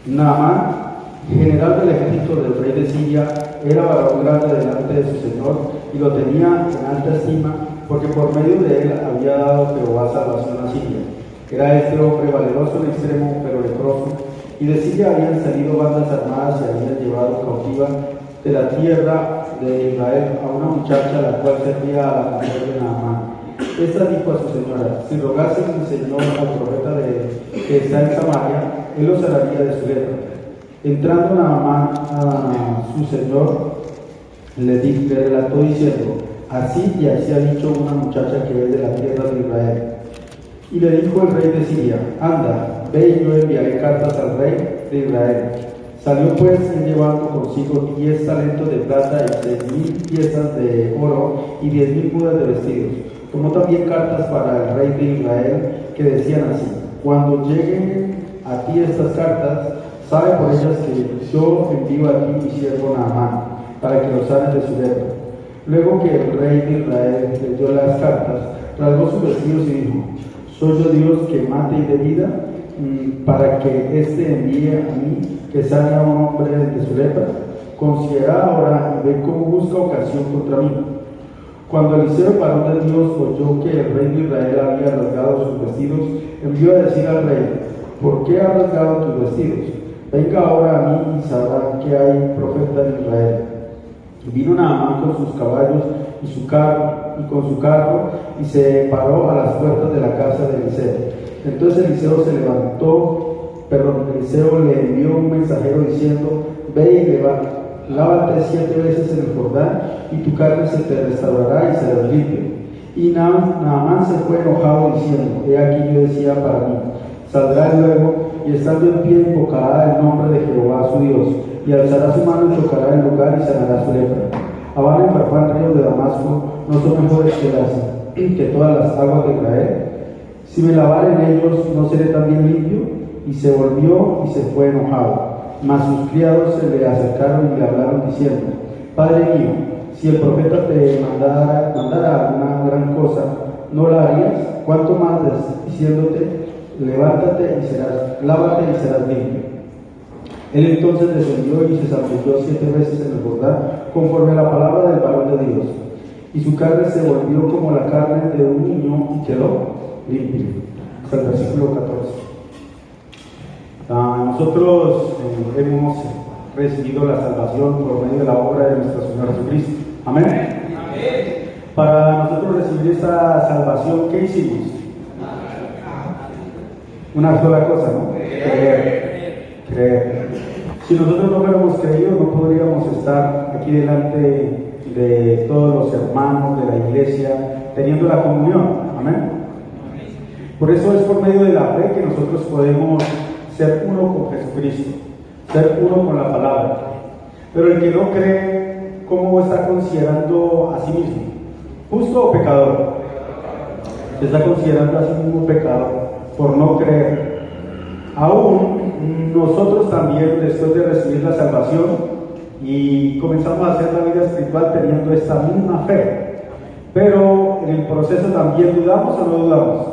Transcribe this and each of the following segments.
Naamán, general del ejército del rey de Siria, era varón grande delante de su señor y lo tenía en alta estima, porque por medio de él había dado Jehová salvación a Siria. Era este hombre valeroso en extremo, pero leproso, y de Siria habían salido bandas armadas y habían llevado cautiva de la tierra de Israel a una muchacha la cual servía a la mujer de Naamán. Esta dijo a su señora: si rogase mi señor al profeta que está en Samaria, él lo sanaría de su lepra. Entrando Naamán a su señor, le relató diciendo: así y así ha dicho una muchacha que es de la tierra de Israel. Y le dijo el rey de Siria: anda, ve y yo enviaré cartas al rey de Israel. Salió pues él llevando consigo 10 talentos de plata y 6,000 piezas de oro y 10,000 mudas de vestidos. Tomó también cartas para el rey de Israel que decían así: cuando lleguen a ti estas cartas, sabe por ellas que yo envío a ti mi siervo Naamán, para que lo sanes de su lepra. Luego que el rey de Israel leyó las cartas, rasgó sus vestidos y dijo: ¿soy yo Dios que mate y dé vida, para que éste envíe a mí que sane a un hombre de su lepra? Considera ahora y ve cómo busca ocasión contra mí. Cuando Eliseo, varón de Dios, oyó que el rey de Israel había rasgado sus vestidos, envió a decir al rey: ¿por qué has rasgado tus vestidos? Venga ahora a mí y sabrá que hay profeta en Israel. Y vino Naamán con sus caballos y con su carro, y se paró a las puertas de la casa de Eliseo. Entonces Eliseo Eliseo le envió un mensajero diciendo: ve y lávate 7 veces en el Jordán, y tu carne se te restaurará y serás limpio. Y Naamán se fue enojado diciendo: he aquí yo decía para mí: saldrá luego, y estando en pie invocará el nombre de Jehová su Dios, y alzará su mano y tocará el lugar y sanará su lepra. Habana y Farfán, ríos de Damasco, no son mejores que todas las aguas de Israel. Si me lavare en ellos, ¿no seré también limpio? Y se volvió y se fue enojado. Mas sus criados se le acercaron y le hablaron diciendo: Padre mío, si el profeta te mandara alguna gran cosa, ¿no la harías? ¿Cuánto más diciéndote: levántate y lávate y serás limpio? Él entonces descendió y se zambulló 7 veces en el Jordán, conforme a la palabra del varón de Dios. Y su carne se volvió como la carne de un niño y quedó limpio. Hasta el versículo 14. Nosotros hemos recibido la salvación por medio de la obra de nuestro Señor Jesucristo. Amén. Amén. Para nosotros recibir esta salvación, ¿qué hicimos? Una sola cosa, ¿no? Creer. Si nosotros no fuéramos creídos, no podríamos estar aquí delante de todos los hermanos de la iglesia teniendo la comunión. Amén. Por eso es por medio de la fe que nosotros podemos ser uno con Jesucristo, ser uno con la palabra. Pero el que no cree, ¿cómo está considerando a sí mismo? ¿Justo o pecador? Se está considerando a sí mismo pecador por no creer. Aún nosotros también, después de recibir la salvación y comenzamos a hacer la vida espiritual teniendo esta misma fe, pero en el proceso también dudamos o no dudamos.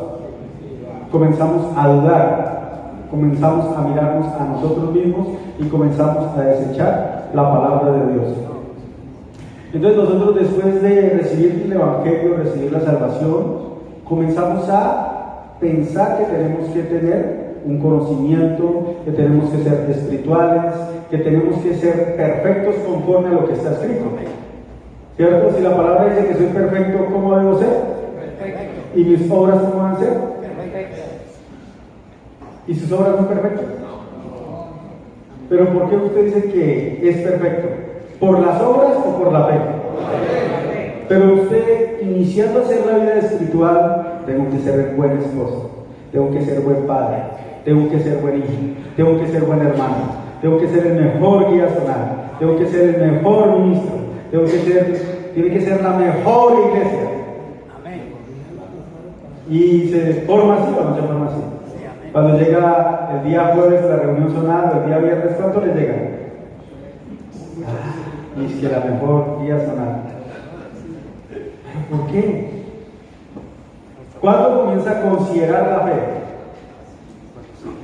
Comenzamos a dudar, comenzamos a mirarnos a nosotros mismos y comenzamos a desechar la palabra de Dios. Entonces nosotros, después de recibir el Evangelio, recibir la salvación, comenzamos a pensar que tenemos que tener un conocimiento, que tenemos que ser espirituales, que tenemos que ser perfectos conforme a lo que está escrito. ¿Cierto? Si la palabra dice que soy perfecto, ¿cómo debo ser? Perfecto. ¿Y mis obras cómo van a ser? Perfectas. ¿Y sus obras son perfectas? No. ¿Pero por qué usted dice que es perfecto? ¿Por las obras o por la fe? Pero usted, iniciando a hacer la vida espiritual, tengo que ser buen esposo, tengo que ser buen padre, tengo que ser buen hijo, tengo que ser buen hermano, tengo que ser el mejor guía zonal, tengo que ser el mejor ministro, tiene que ser la mejor iglesia. Amén. Y se forma así o no se forma así. Cuando llega el día jueves la reunión zonal, o el día viernes, ¿cuánto le llega? Y es que la mejor guía zonal. ¿Por qué? ¿Cuándo comienza a considerar la fe?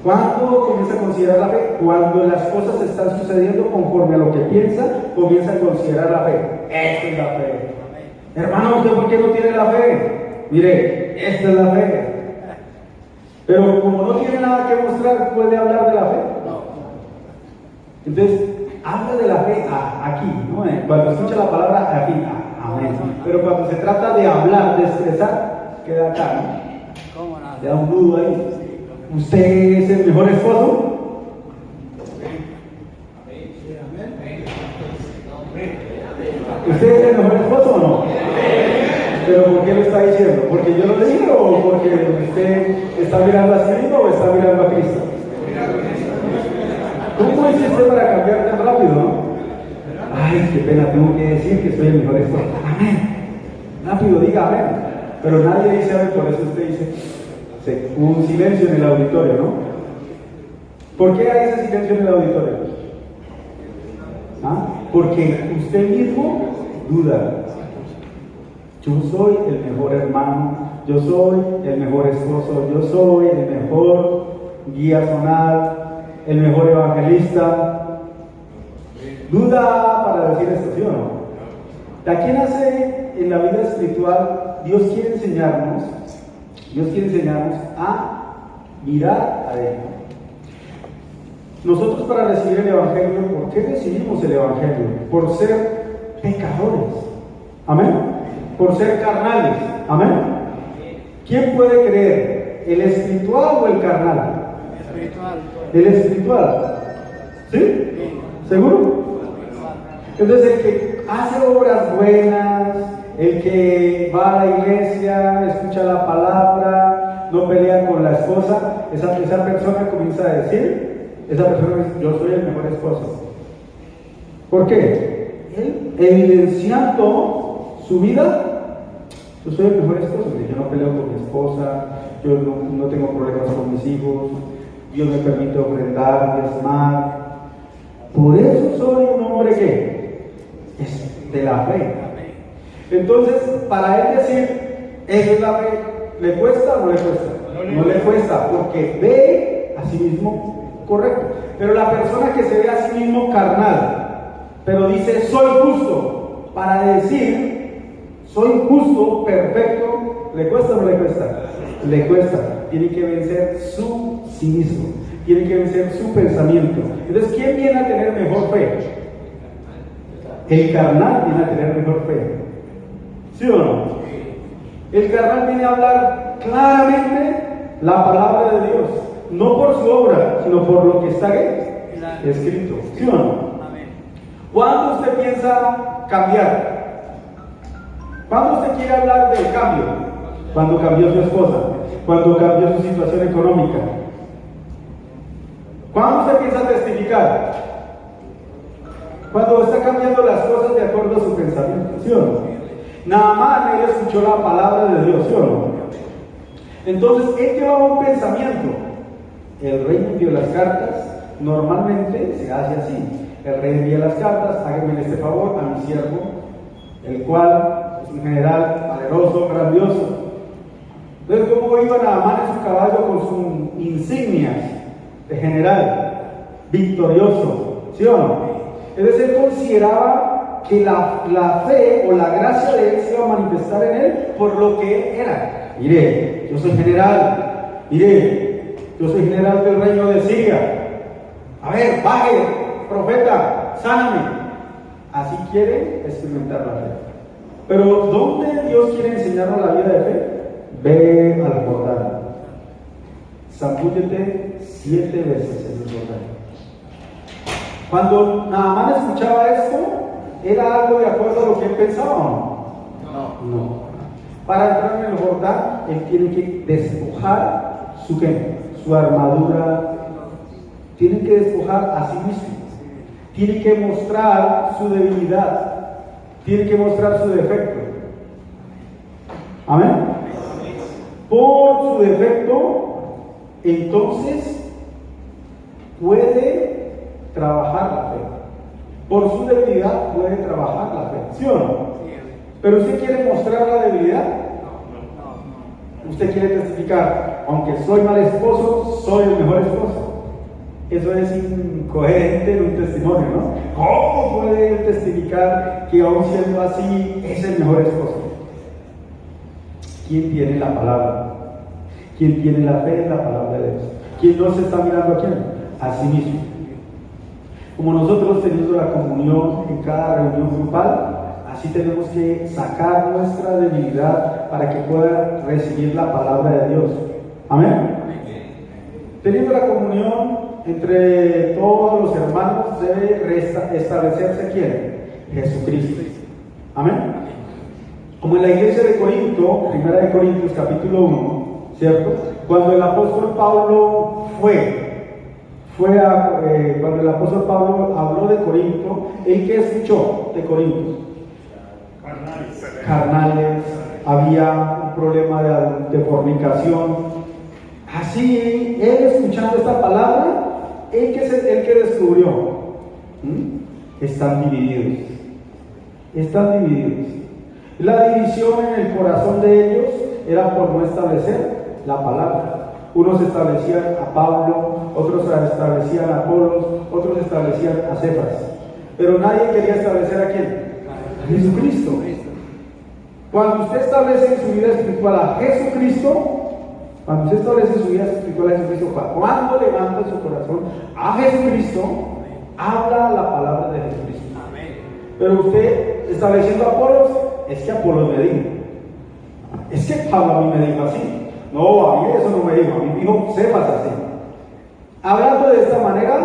¿Cuándo comienza a considerar la fe? Cuando las cosas están sucediendo conforme a lo que piensa, comienza a considerar la fe. Esta es la fe. Hermano, ¿usted por qué no tiene la fe? Mire, esta es la fe. Pero como no tiene nada que mostrar, ¿puede hablar de la fe? Entonces, habla de la fe aquí, ¿no? Cuando escucha la palabra aquí, amén. Pero cuando se trata de hablar, de expresar, queda acá, ¿no? Le da un nudo ahí. ¿Usted es el mejor esposo? ¿Usted es el mejor esposo o no? ¿Pero por qué lo está diciendo? ¿Porque yo lo digo o porque usted está mirando a sí mismo o está mirando a Cristo? ¿Cómo hiciste para cambiar tan rápido, no? Ay, qué pena, tengo que decir que soy el mejor esposo. Amén. Rápido, diga amén. Pero nadie dice amén, por eso usted dice... Hubo un silencio en el auditorio, ¿no? ¿Por qué hay ese silencio en el auditorio? ¿Ah? Porque usted mismo duda. Yo soy el mejor hermano, yo soy el mejor esposo, yo soy el mejor guía zonal, el mejor evangelista. Duda para decir esto, ¿sí o no? ¿A quién hace en la vida espiritual? Dios quiere enseñarnos a mirar a Él. Nosotros para recibir el Evangelio, ¿por qué recibimos el Evangelio? Por ser pecadores, amén, por ser carnales, amén. ¿Quién puede creer? ¿El espiritual o el carnal? El espiritual, ¿sí? ¿Seguro? Entonces el que hace obras buenas, el que va a la iglesia, escucha la palabra, no pelea con la esposa, esa persona comienza a decir, esa persona dice, yo soy el mejor esposo. ¿Por qué? Él, evidenciando su vida, yo soy el mejor esposo, yo no peleo con mi esposa, yo no tengo problemas con mis hijos, Dios me permite ofrendar, diezmar. Por eso soy un hombre que es de la fe. Entonces, para él decir, eso es la fe, ¿le cuesta o no le cuesta? No le cuesta, porque ve a sí mismo correcto. Pero la persona que se ve a sí mismo carnal, pero dice, soy justo, para decir, soy justo, perfecto, ¿le cuesta o no le cuesta? Le cuesta. Tiene que vencer su sí mismo, tiene que vencer su pensamiento. Entonces, ¿quién viene a tener mejor fe? El carnal viene a tener mejor fe. ¿Sí o no? El carnal viene a hablar claramente la palabra de Dios, no por su obra, sino por lo que está escrito. ¿Sí o no? ¿Cuándo usted piensa cambiar? ¿Cuándo usted quiere hablar del cambio? Cuando cambió su esposa, cuando cambió su situación económica. ¿Cuándo usted piensa testificar? Cuando está cambiando las cosas de acuerdo a su pensamiento. ¿Sí o no? Naamán, él escuchó la palabra de Dios, ¿sí o no? Entonces, él llevaba un pensamiento. El rey envió las cartas. Normalmente se hace así. El rey envía las cartas, háganme este favor a mi siervo, el cual es un general valeroso, grandioso. Entonces, ¿cómo iba Naamán en su caballo con sus insignias de general, victorioso? ¿Sí o no? Entonces, él consideraba que la fe o la gracia de él se iba a manifestar en él por lo que él era. Mire, yo soy general. Mire, yo soy general del reino de Siria. A ver, baje, profeta, sáname. Así quiere experimentar la fe. Pero ¿dónde Dios quiere enseñarnos la vida de fe? Ve al Jordán. Zambúllete 7 veces en el Jordán. Cuando Naamán escuchaba esto, ¿era algo de acuerdo a lo que él pensaba o no? No. Para entrar en el Jordán, él tiene que despojar su armadura, tiene que despojar a sí mismo, tiene que mostrar su debilidad, tiene que mostrar su defecto. Amén. Por su defecto, entonces puede trabajar la fe. Por su debilidad puede trabajar la fe, ¿sí o no? ¿Pero usted quiere mostrar la debilidad? ¿Usted quiere testificar? aunque soy mal esposo, soy el mejor esposo. Eso es incoherente en un testimonio, ¿no? ¿Cómo puede él testificar que aún siendo así es el mejor esposo? ¿Quién tiene la palabra? ¿Quién tiene la fe en la palabra de Dios? ¿Quién no se está mirando a quién? A sí mismo. Como nosotros teniendo la comunión en cada reunión grupal, así tenemos que sacar nuestra debilidad para que pueda recibir la palabra de Dios. Amén. Teniendo la comunión entre todos los hermanos, debe establecerse ¿quién? Jesucristo. Amén. Como en la iglesia de Corinto, primera de Corintios capítulo 1, ¿cierto? Cuando el apóstol Pablo cuando el apóstol Pablo habló de Corinto, ¿él qué escuchó de Corinto? Carnales, había un problema de fornicación. Así, él escuchando esta palabra, él que descubrió, están divididos. Están divididos. La división en el corazón de ellos era por no establecer la palabra. Unos establecían a Pablo, otros establecían a Apolos, otros establecían a Cefas. Pero nadie quería establecer a quién? A Jesucristo. Cuando usted establece en su vida espiritual a Jesucristo, cuando levanta su corazón a Jesucristo, habla la palabra de Jesucristo. Pero usted estableciendo a Apolos, es que Apolos me dijo, es que Pablo a mí me dijo así. No, a mí eso no me dijo, a mí me dijo Cefas así. Hablando de esta manera,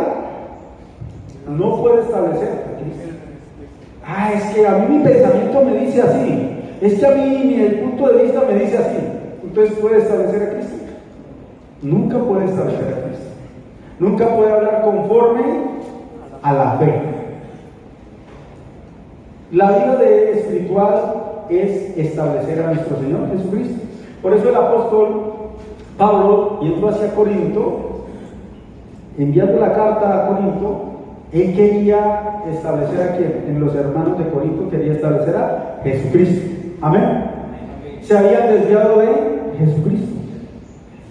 no puede establecer a Cristo. Es que a mí mi pensamiento me dice así. Es que a mí el punto de vista me dice así. Entonces puede establecer a Cristo. Nunca puede establecer a Cristo. Nunca puede hablar conforme a la fe. La vida espiritual es establecer a nuestro Señor Jesucristo. Por eso el apóstol Pablo, yendo hacia Corinto, enviando la carta a Corinto, él quería establecer a quién, en los hermanos de Corinto quería establecer a Jesucristo. Amén. Se habían desviado de Jesucristo.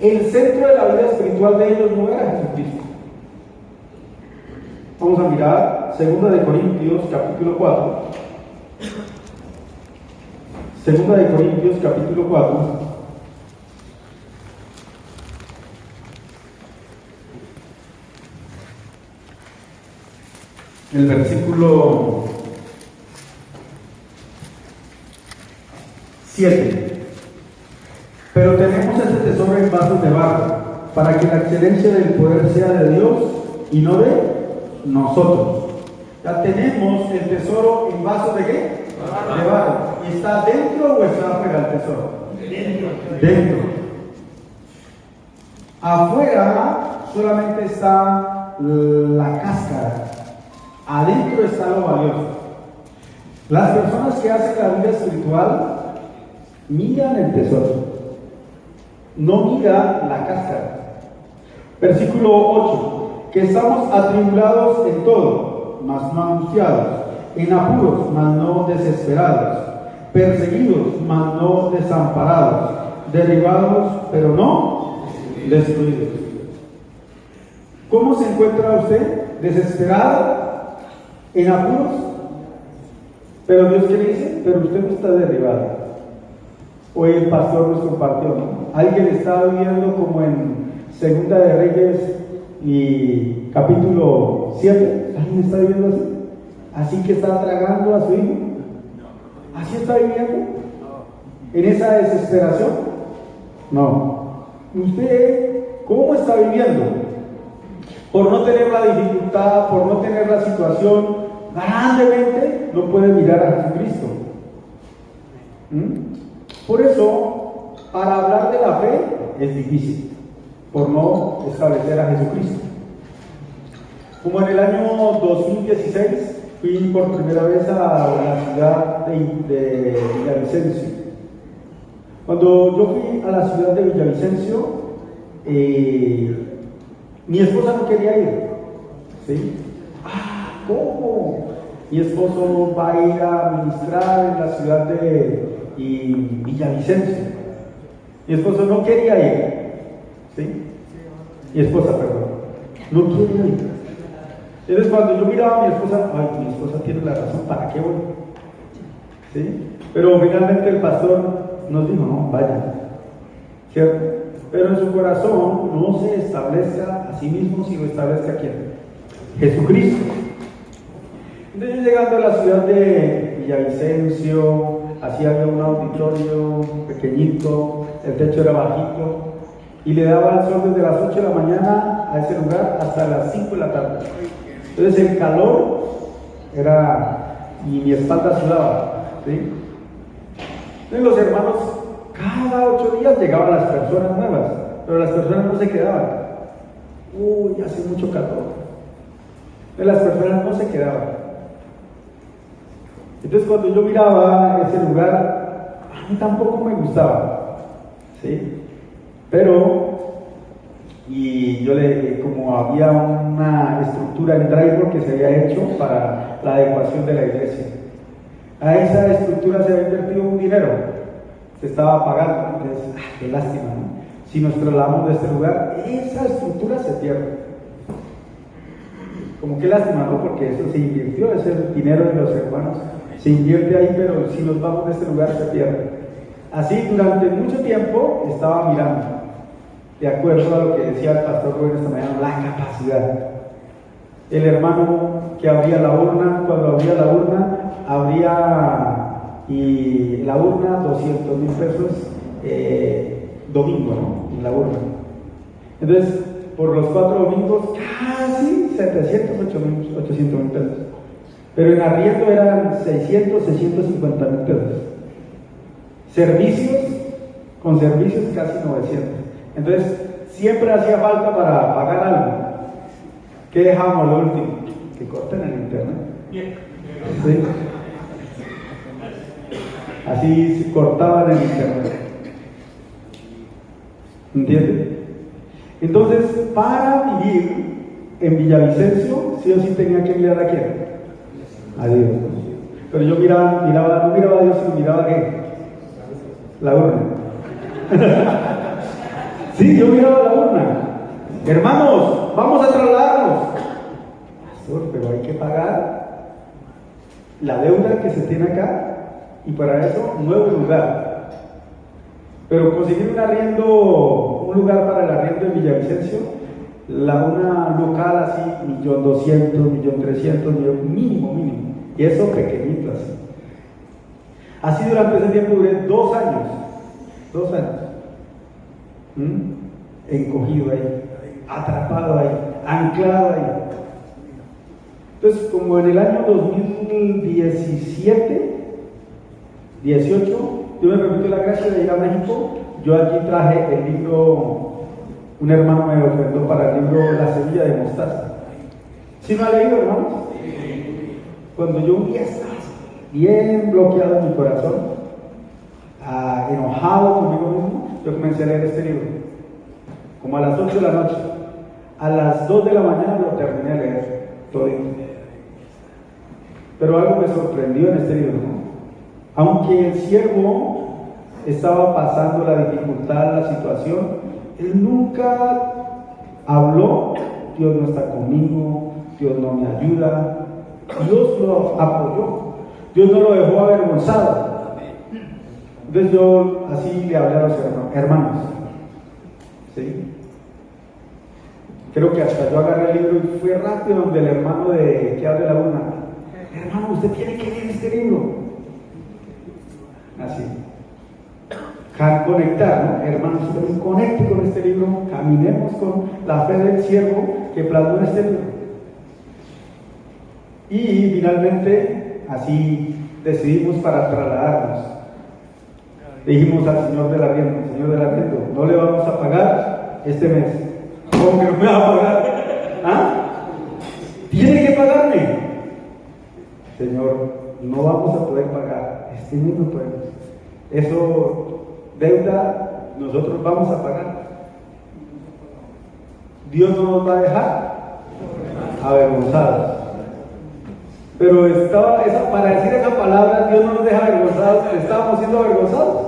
El centro de la vida espiritual de ellos no era Jesucristo. Vamos a mirar 2 de Corintios capítulo 4. 2 de Corintios capítulo 4. El versículo 7. Pero tenemos este tesoro en vasos de barro, para que la excelencia del poder sea de Dios y no de nosotros. Ya tenemos el tesoro en vasos de ¿qué? De barro. ¿Y está dentro o está afuera el tesoro? Dentro. Afuera solamente está la cáscara. Adentro está lo valioso. Las personas que hacen la vida espiritual miran el tesoro, no miran la cáscara. Versículo 8. Que estamos atribulados en todo, mas no angustiados, en apuros, mas no desesperados, perseguidos, mas no desamparados, derribados, pero no destruidos. ¿Cómo se encuentra usted? Desesperado, en apuros, pero Dios ¿qué dice? Pero usted no está derribado. Hoy el pastor nos compartió, ¿no? Alguien está viviendo como en Segunda de Reyes y capítulo 7. ¿Alguien está viviendo así? Así que está tragando a su hijo. ¿Así está viviendo? ¿En esa desesperación? No. ¿Usted cómo está viviendo? Por no tener la dificultad, por no tener la situación, grandemente no puede mirar a Jesucristo. Por eso, para hablar de la fe es difícil, por no establecer a Jesucristo. Como en el año 2016 fui por primera vez a la ciudad de Villavicencio. Cuando yo fui a la ciudad de Villavicencio, mi esposa no quería ir. ¿Sí? ¿Cómo? Mi esposo va a ir a ministrar en la ciudad de Villavicencio. Mi esposo no quería ir. Mi esposa, perdón. No quiere ir. Entonces cuando yo miraba a mi esposa, ay, mi esposa tiene la razón, ¿para qué voy? ¿Sí? Pero finalmente el pastor nos dijo, no, vayan. ¿Cierto? Pero en su corazón no se establezca a sí mismo, sino establezca a quién. Jesucristo. Entonces llegando a la ciudad de Villavicencio, así había un auditorio pequeñito, el techo era bajito, y le daba el sol desde las 8 de la mañana a ese lugar hasta las 5 de la tarde. Entonces el calor era, y mi espalda sudaba, ¿sí? Entonces los hermanos, cada 8 días llegaban las personas nuevas, pero las personas no se quedaban. Uy, hace mucho calor. Entonces las personas no se quedaban. Entonces cuando yo miraba ese lugar, a mí tampoco me gustaba, ¿sí? Pero, y yo como había una estructura en drywall que se había hecho para la adecuación de la iglesia, a esa estructura se había invertido un dinero, se estaba pagando. Entonces, qué lástima, ¿no? Si nos trasladamos de este lugar, esa estructura se pierde. Como qué lástima, ¿no? Porque eso se invirtió, ese dinero de los hermanos se invierte ahí, pero si nos vamos de este lugar se pierde. Así durante mucho tiempo estaba mirando, de acuerdo a lo que decía el pastor Rubén esta mañana, la capacidad. El hermano que abría la urna, cuando abría la urna, abría y la urna 200,000 pesos domingo, ¿no? En la urna. Entonces, por los 4 domingos, casi 800,000 pesos. Pero en arriendo eran 650,000 pesos. Servicios, con servicios casi 900. Entonces, siempre hacía falta para pagar algo. ¿Qué dejamos lo último? Que corten el internet. ¿Sí? Así se cortaban el internet. ¿Entiendes? Entonces, para vivir en Villavicencio, sí o sí tenía que mirar a quién. A Dios. Pero yo no miraba a Dios, sino miraba a qué. La urna. Sí, yo miraba la urna. Hermanos, vamos a trasladarnos. Pastor, pero hay que pagar la deuda que se tiene acá, y para eso un nuevo lugar. Pero conseguir un lugar para el arriendo en Villavicencio, una local así, 1.200.000, 1.300.000, mínimo. Y eso pequeñito así. Así durante ese tiempo duré 2 años. 2 años. Encogido ahí, atrapado ahí, anclado ahí. Entonces, como en el año 2017, 18, yo me permití la gracia de ir a México. Yo aquí traje el libro, un hermano me ofreció para el libro La Semilla de Mostaza. ¿Sí me ha leído, hermanos? Cuando yo un día estaba bien bloqueado en mi corazón, enojado conmigo mismo, yo comencé a leer este libro. Como a las 8 de la noche. A las 2 de la mañana lo terminé de leer todo. Pero algo me sorprendió en este libro, ¿no? Aunque el siervo estaba pasando la dificultad, la situación, él nunca habló, Dios no está conmigo, Dios no me ayuda. Dios lo apoyó, Dios no lo dejó avergonzado. Entonces yo así le hablé a los hermanos, ¿sí? Creo que hasta yo agarré el libro y fui rápido donde el hermano que abre la urna. Hermano, usted tiene que leer este libro. Así. Conectar, ¿no? Hermanos, conecte con este libro, caminemos con la fe del siervo que plasmó en este libro. Y finalmente, así decidimos para trasladarnos. Dijimos al señor del arriendo, no le vamos a pagar este mes. ¿Cómo que no me va a pagar? ¿Ah? Tiene que pagarme. Señor, no vamos a poder pagar. Este mes no podemos. Eso, deuda, nosotros vamos a pagar. Dios no nos va a dejar avergonzados. Pero para decir esa palabra, Dios no nos deja avergonzados, estábamos siendo avergonzados.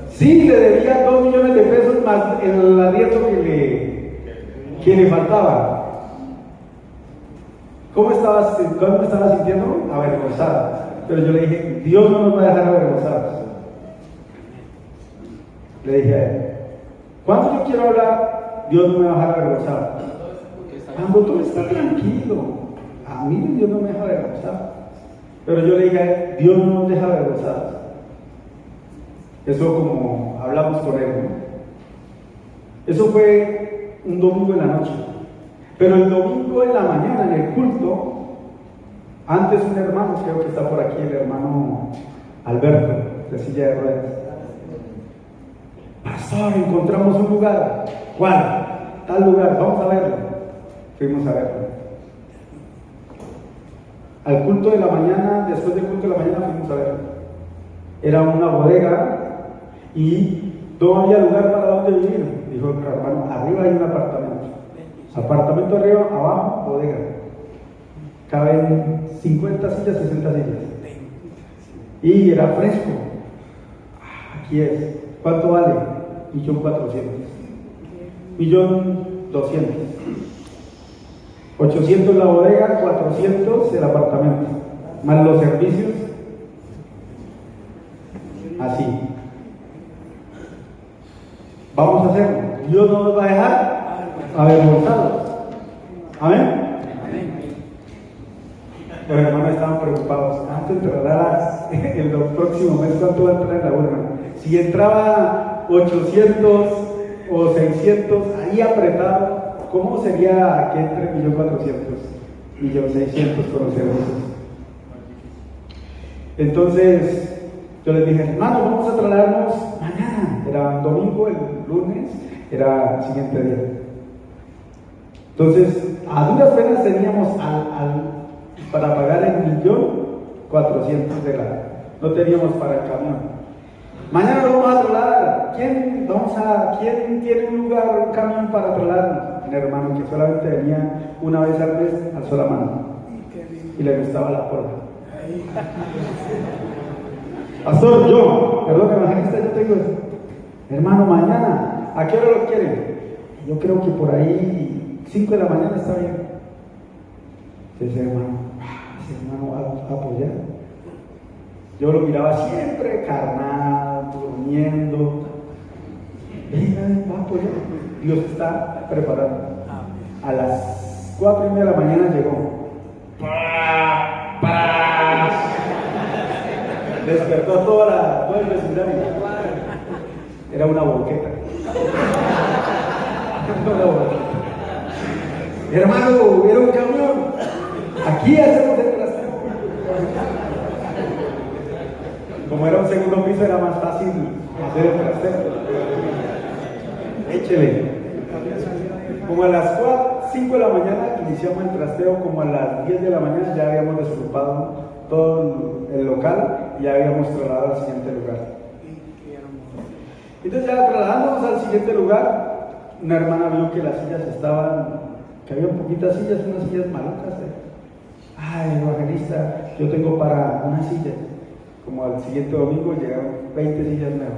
Sí, le debía 2 millones de pesos más el arriendo ¿Qué le faltaba? ¿Cómo me estaba sintiendo? Avergonzado. Pero yo le dije, Dios no nos va a dejar avergonzados. Le dije a él, cuando yo quiero hablar, Dios no me va a dejar avergonzado. Cuando todo está tranquilo, a mí Dios no me deja avergonzado. Pero yo le dije a él, Dios no nos deja avergonzados. Eso como hablamos con él, ¿no? Eso fue un domingo en la noche. Pero el domingo en la mañana, en el culto, antes un hermano, creo que está por aquí, el hermano Alberto, de silla de ruedas. Pastor, encontramos un lugar. ¿Cuál? Tal lugar, vamos a verlo. Fuimos a verlo. Al culto de la mañana, después del culto de la mañana, fuimos a verlo. Era una bodega y no había lugar para donde vivir. Dijo el hermano, arriba hay un apartamento. Apartamento arriba, abajo, bodega. Caben 50 sillas, 60 sillas. Y era fresco. Aquí es. ¿Cuánto vale? 1.400.000. 1.200.000. 800 la bodega, 400 el apartamento. Más los servicios. Así. Vamos a hacerlo. Dios no nos va a dejar avergonzados. Amén. Los hermanos estaban preocupados. ¿Cuánto entrará el próximo mes? ¿Cuánto va a entrar en la urna? Si entraba 800 o 600 ahí apretado, ¿cómo sería que entre 1.400.000, 1.600.000 con los servicios? Entonces yo les dije, hermano, vamos a trasladarnos mañana. Era domingo, el lunes era el siguiente día. Entonces, a duras penas teníamos para pagar el 1.400.000 de la. No teníamos para el camión. Mañana lo vamos a trasladar. ¿Quién tiene un lugar, un camión para trasladarnos? Mi hermano, que solamente venía una vez al mes, alzó la mano. Y le gustaba la cola. Pastor, perdón, evangelista, yo tengo eso. Hermano, mañana, ¿a qué hora lo quieren? Yo creo que por ahí 5 de la mañana está bien. Ese hermano va a apoyar. Yo lo miraba siempre carnal, durmiendo. Va a apoyar. Dios está preparando. A las 4:30 de la mañana llegó. Despertó todo el vecindario. Era una boqueta. Hermano, era un camión. Aquí hacemos el trasteo. Como era un segundo piso, era más fácil hacer el trasteo. Échele. Como a las 5 de la mañana iniciamos el trasteo, como a las 10 de la mañana ya habíamos desocupado todo el local y ya habíamos trasladado al siguiente lugar. Entonces ya trasladándonos al siguiente lugar, una hermana vio que las sillas que había poquitas sillas, unas sillas malucas. Ay, evangelista, yo tengo para una silla. Como al siguiente domingo llegaron 20 sillas nuevas.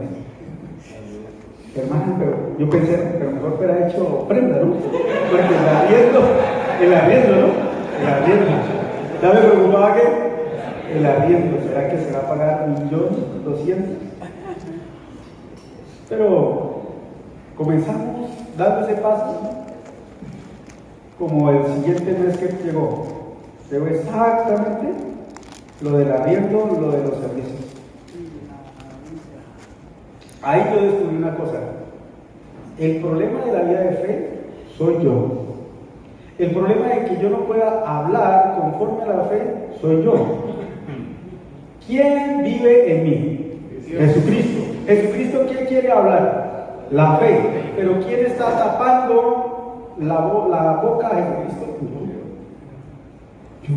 Hermana, pero yo pensé, pero mejor hubiera hecho ofrenda, ¿no? Porque el arriendo, ¿no? El arriendo. Ya me preocupaba que el arriendo, ¿será que se va a pagar 1.200.000? Pero comenzamos dando ese paso, como el siguiente mes que llegó exactamente lo del arriendo, lo de los servicios. Ahí yo descubrí una cosa. El problema de la vida de fe soy yo. El problema de que yo no pueda hablar conforme a la fe soy yo. ¿Quién vive en mí? Jesucristo. Jesucristo, ¿quién quiere hablar? La fe. Pero ¿quién está tapando la boca a Jesucristo? Yo.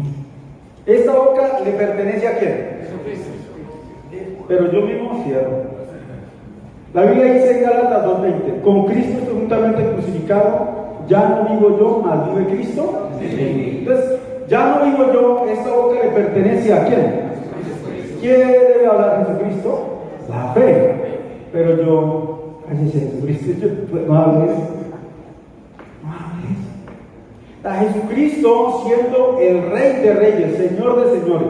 ¿Esta boca le pertenece a quién? Jesucristo. Pero yo mismo cierro. La Biblia dice en Gálatas 2:20, con Cristo estoy juntamente crucificado, ya no vivo yo, mas vive Cristo. Entonces, ya no vivo yo, esta boca le pertenece a quién. ¿Quién debe hablar Jesucristo? La fe. Pero yo, cállese Jesucristo, no hables. No hables. A Jesucristo siendo el Rey de Reyes, Señor de Señores.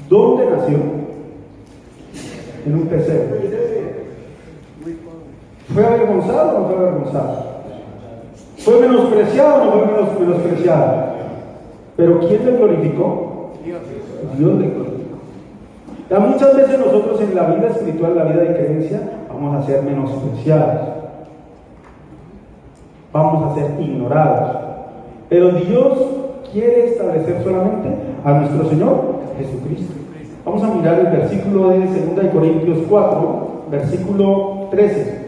¿Dónde nació? En un pesebre. ¿Fue avergonzado o no fue avergonzado? ¿Fue menospreciado o no fue menospreciado? ¿Pero quién le glorificó? Dios le glorificó. Ya muchas veces nosotros en la vida espiritual, la vida de creencia, vamos a ser menospreciados. Vamos a ser ignorados. Pero Dios quiere establecer solamente a nuestro Señor Jesucristo. Vamos a mirar el versículo de 2 Corintios 4, versículo 13.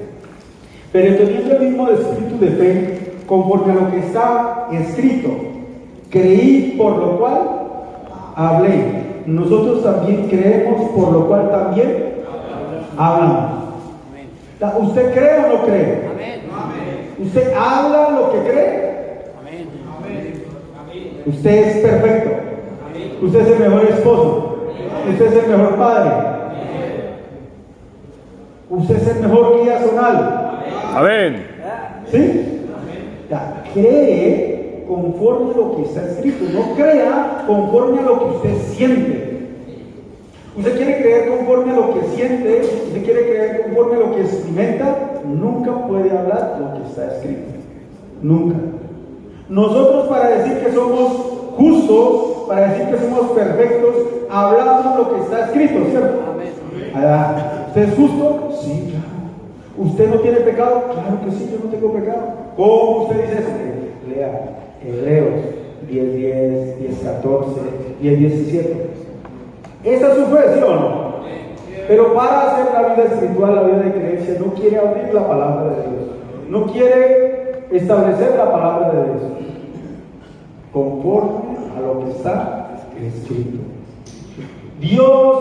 Pero teniendo el mismo espíritu de fe, conforme a lo que está escrito, creí, por lo cual hablé. Nosotros también creemos, por lo cual también hablamos. ¿Usted cree o no cree? ¿Usted habla lo que cree? Usted es perfecto. Usted es el mejor esposo. Usted es el mejor padre. Usted es el mejor guía zonal. Amén. ¿Sí? Ya, cree conforme a lo que está escrito. No crea conforme a lo que usted siente. Usted quiere creer conforme a lo que siente. Usted quiere creer conforme a lo que experimenta. Nunca puede hablar lo que está escrito. Nunca. Nosotros, para decir que somos justos, para decir que somos perfectos, hablamos lo que está escrito, ¿cierto? ¿Usted es justo? Sí, claro. ¿Usted no tiene pecado? Claro que sí, yo no tengo pecado. ¿Cómo usted dice eso? Lea Hebreos 10:10, 10:14, 10:17. ¿Esa es su fe, sí o no? Pero para hacer la vida espiritual, la vida de creencia, no quiere abrir la palabra de Dios. No quiere establecer la palabra de Dios conforme a lo que está escrito. Dios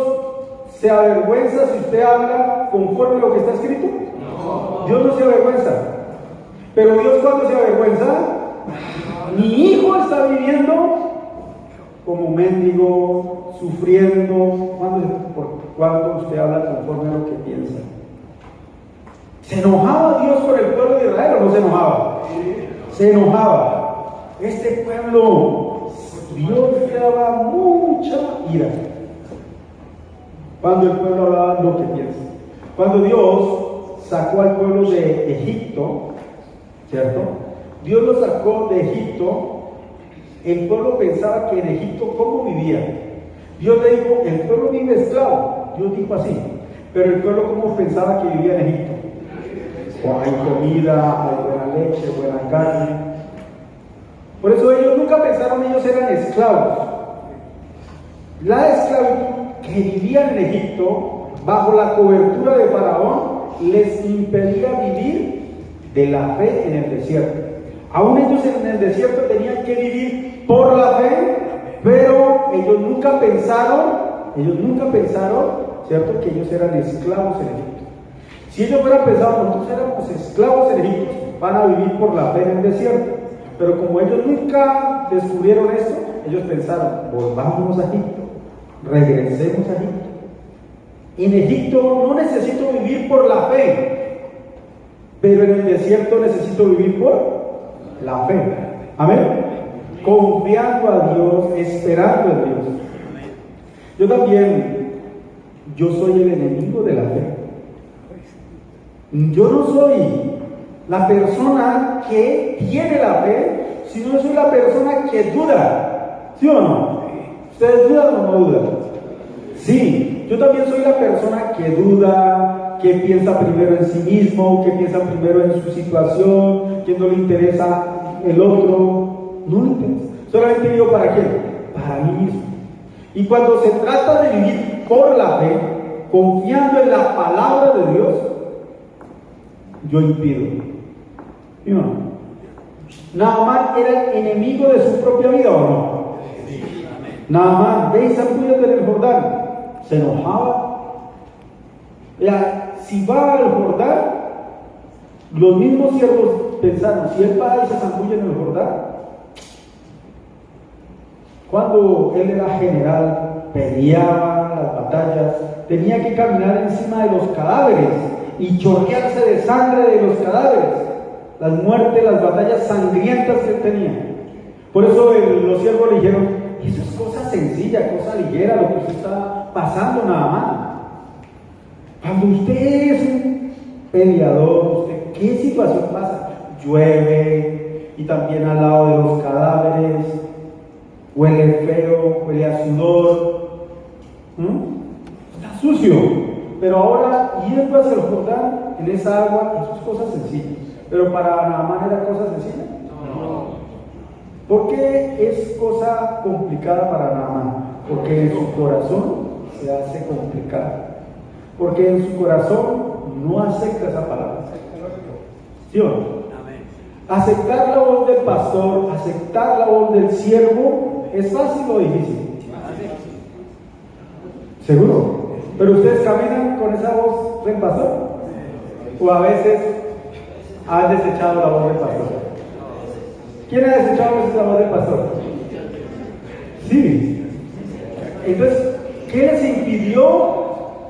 se avergüenza si usted habla conforme a lo que está escrito. No. Dios no se avergüenza. Pero Dios, cuando se avergüenza, mi hijo está viviendo como mendigo, sufriendo. ¿Cuándo usted habla conforme a lo que piensa? ¿Se enojaba Dios con el pueblo de Israel o no se enojaba? Se enojaba. Este pueblo, Dios le daba mucha ira cuando el pueblo hablaba lo que piensa. Cuando Dios sacó al pueblo de Egipto, ¿cierto? Dios lo sacó de Egipto. El pueblo pensaba que en Egipto, ¿cómo vivía? Dios le dijo, el pueblo vive esclavo. Dios dijo así. Pero el pueblo, ¿cómo pensaba que vivía en Egipto? Hay comida, hay buena leche, buena carne. Por eso ellos nunca pensaron que ellos eran esclavos. La esclavitud que vivían en Egipto, bajo la cobertura de Faraón, les impedía vivir de la fe en el desierto. Aún ellos en el desierto tenían que vivir por la fe, pero ellos nunca pensaron, ¿cierto?, que ellos eran esclavos en Egipto. Si ellos hubieran pensado, nosotros éramos esclavos en Egipto, van a vivir por la fe en el desierto. Pero como ellos nunca descubrieron esto, ellos pensaron, volvámonos a Egipto, regresemos a Egipto. En Egipto no necesito vivir por la fe, pero en el desierto necesito vivir por la fe. Amén. Confiando a Dios, esperando en Dios. Yo soy el enemigo de la fe. Yo no soy la persona que tiene la fe, sino soy la persona que duda. ¿Sí o no? ¿Ustedes dudan o no dudan? Sí, yo también soy la persona que duda, que piensa primero en sí mismo, que piensa primero en su situación, que no le interesa el otro. No le interesa. Solamente vivo para quién? Para mí mismo. Y cuando se trata de vivir por la fe, confiando en la palabra de Dios, yo impido. ¿Sí o no? Naamán era el enemigo de su propia vida, ¿o no? Naamán, ve y zambúllate en el Jordán. Se enojaba. Si va al Jordán, los mismos siervos pensaron, si él va y se zambulla en el Jordán, cuando él era general, peleaba las batallas, tenía que caminar encima de los cadáveres y chorrearse de sangre de los cadáveres, las muertes, las batallas sangrientas que él tenía. Por eso los siervos le dijeron, eso es cosa sencilla, cosa ligera, lo que usted está pasando nada más. Cuando usted es un peleador, ¿qué situación pasa? Llueve y también al lado de los cadáveres, huele feo, huele a sudor, está sucio. Pero ahora yendo hacia el Jordán, en esa agua, eso es cosa sencilla. Pero para Naamán era cosa sencilla. No. ¿Por qué es cosa complicada para Naamán? Porque en su corazón se hace complicada. Porque en su corazón no acepta esa palabra. ¿Sí o no? Aceptar la voz del pastor, aceptar la voz del siervo, ¿es fácil o difícil? ¿Seguro? ¿Pero ustedes caminan con esa voz del pastor? ¿O a veces han desechado la voz del pastor? ¿Quién ha desechado a veces la voz del pastor? Sí. Entonces, ¿qué les impidió?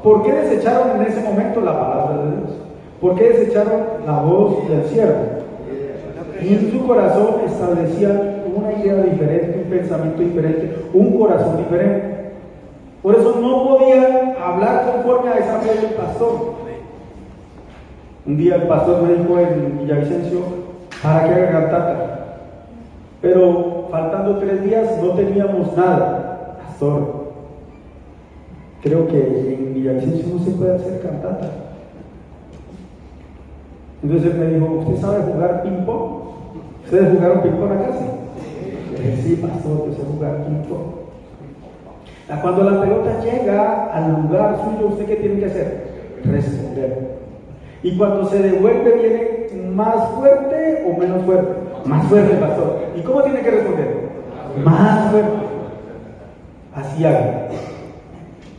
¿Por qué desecharon en ese momento la palabra de Dios? ¿Por qué desecharon la voz del siervo? Y en su corazón establecían una idea diferente, un pensamiento diferente, un corazón diferente. Por eso no podían hablar conforme a esa fe del pastor. Un día el pastor me dijo en Villavicencio, ¿para qué agregar tata? Pero faltando 3 días no teníamos nada. Pastor, creo que en Villavicencio no se puede hacer cantata. Entonces él me dijo, ¿usted sabe jugar ping-pong? ¿Ustedes jugaron ping-pong acá? Sí, pastor, yo sé jugar ping-pong. Cuando la pelota llega al lugar suyo, ¿usted qué tiene que hacer? Responder. Y cuando se devuelve, ¿viene más fuerte o menos fuerte? Más fuerte, pastor. ¿Y cómo tiene que responder? Más fuerte. Así hago.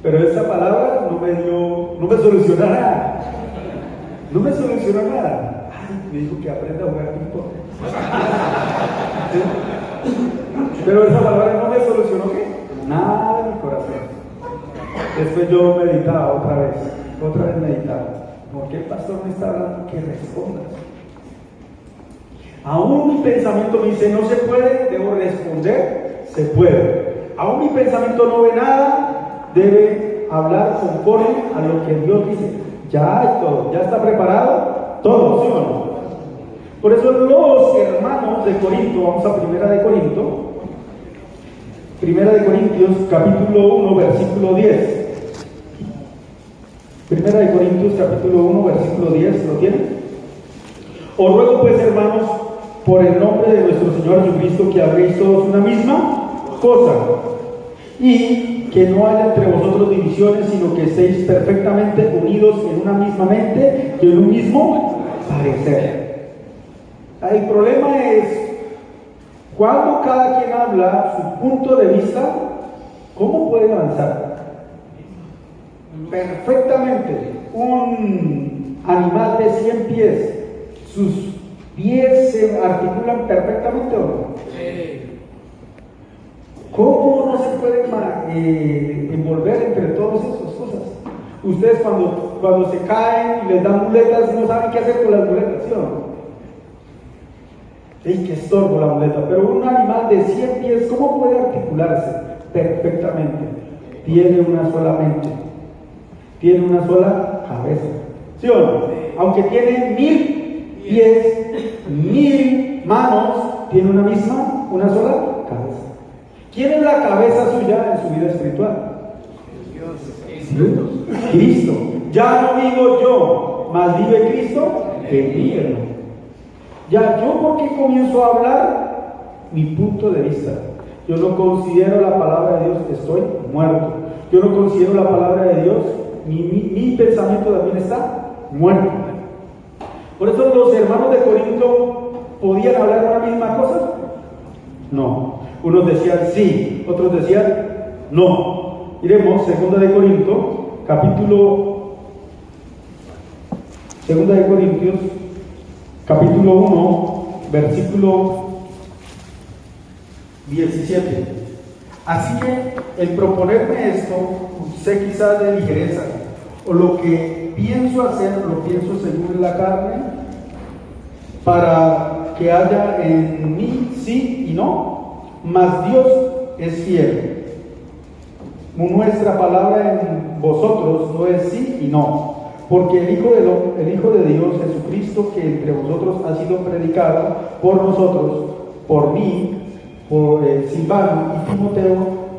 Pero esa palabra no me solucionó nada. No me solucionó nada. Ay, me dijo que aprenda a jugar ping-pong. Pero esa palabra no me solucionó ¿qué? Nada en mi corazón. Después yo meditaba otra vez meditaba. ¿Por qué el pastor me está hablando? Que respondas. Aún mi pensamiento me dice no se puede, debo responder, se puede. Aún mi pensamiento no ve nada, debe hablar conforme a lo que Dios dice. Ya hay todo, ya está preparado todo, ¿sí o no? Por eso los hermanos de Corinto, vamos a Primera de Corintios, capítulo 1, versículo 10. Primera de Corintios, capítulo 1, versículo 10, ¿lo tienen? Os ruego pues, hermanos, por el nombre de nuestro Señor Jesucristo, que habléis todos una misma cosa, y que no haya entre vosotros divisiones, sino que estéis perfectamente unidos en una misma mente y en un mismo parecer. El problema es, cuando cada quien habla su punto de vista, ¿cómo puede avanzar? Perfectamente. Un animal de 100 pies, sus pies se articulan perfectamente, ¿o no? ¿Cómo no se pueden envolver entre todas esas cosas? Ustedes cuando se caen y les dan muletas no saben qué hacer con las muletas, ¿sí o no? ¡Ey, qué estorbo la muleta! Pero un animal de 100 pies, ¿cómo puede articularse perfectamente? Tiene una sola mente, tiene una sola cabeza, ¿sí o no? Aunque tiene 1000 pies, 1000 manos, tiene una sola cabeza. ¿Quién es la cabeza suya en su vida espiritual? Dios. Cristo. Ya no vivo yo, mas vive Cristo en mí, hermano. Ya, ¿yo por qué comienzo a hablar? Mi punto de vista. Yo no considero la palabra de Dios que estoy muerto. Yo no considero la palabra de Dios, mi pensamiento también está muerto. Por eso los hermanos de Corinto podían hablar una misma cosa. No. Unos decían sí, otros decían no. Iremos, 2 de Corinto, capítulo 1, versículo 17. Así que el proponerme esto, sé quizás de ligereza, o lo que pienso hacer, lo pienso según la carne, para que haya en mí sí y no. mas Dios es fiel. Nuestra palabra en vosotros no es sí y no, porque el Hijo de Dios, Jesucristo, que entre vosotros ha sido predicado por nosotros, por mí, por Silvano y Timoteo,